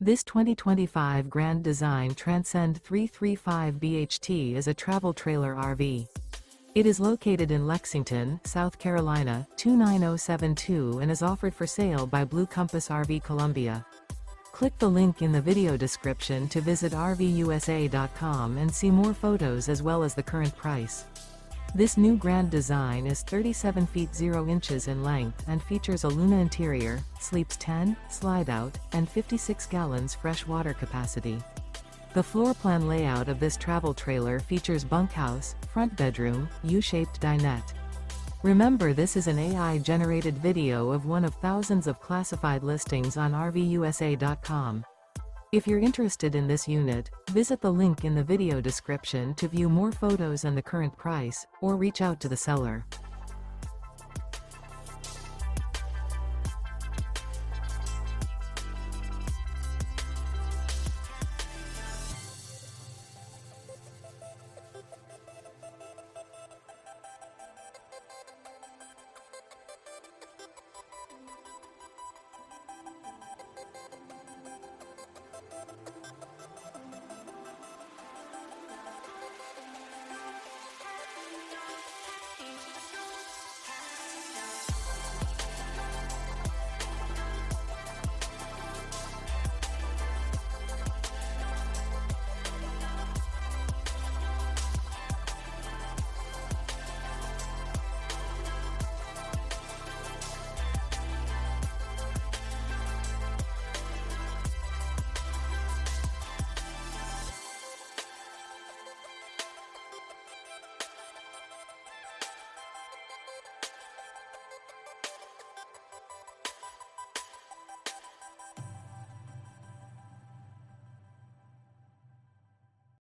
This 2025 Grand Design Transcend 335 BHT is a travel trailer RV. It is located in Lexington, South Carolina, 29072 and is offered for sale by Blue Compass RV Columbia. Click the link in the video description to visit RVUSA.com and see more photos as well as the current price. This new Grand Design is 37 feet 0 inches in length and features a Luna interior, sleeps 10, Slideout, and 56 gallons fresh water capacity. The floor plan layout of this travel trailer features bunkhouse, front bedroom, U-shaped dinette. Remember, this is an AI-generated video of one of thousands of classified listings on RVUSA.com. If you're interested in this unit, visit the link in the video description to view more photos and the current price, or reach out to the seller.